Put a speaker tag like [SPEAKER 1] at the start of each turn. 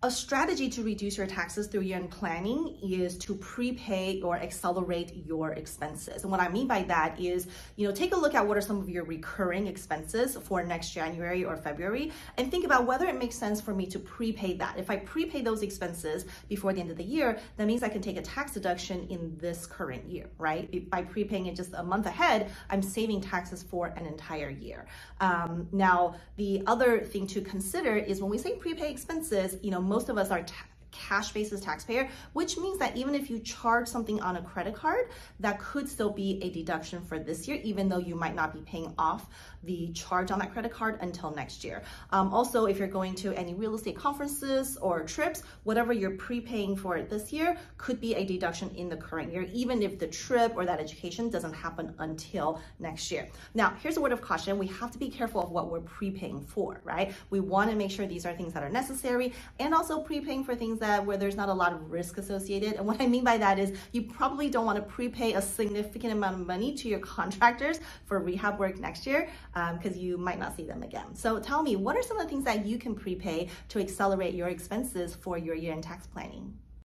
[SPEAKER 1] A strategy to reduce your taxes through year-end planning is to prepay or accelerate your expenses. And what I mean by that is, take a look at what are some of your recurring expenses for next January or February, and think about whether it makes sense for me to prepay that. If I prepay those expenses before the end of the year, that means I can take a tax deduction in this current year, right? By prepaying it just a month ahead, I'm saving taxes for an entire year. Now, the other thing to consider is when we say prepay expenses, most of us are cash basis taxpayer, which means that even if you charge something on a credit card, that could still be a deduction for this year, even though you might not be paying off the charge on that credit card until next year. Also, if you're going to any real estate conferences or trips, whatever you're prepaying for this year could be a deduction in the current year, even if the trip or that education doesn't happen until next year. Now, here's a word of caution. We have to be careful of what we're prepaying for, right? We want to make sure these are things that are necessary, and also prepaying for things where there's not a lot of risk associated. And what I mean by that is you probably don't want to prepay a significant amount of money to your contractors for rehab work next year because you might not see them again. So tell me, what are some of the things that you can prepay to accelerate your expenses for your year-end tax planning?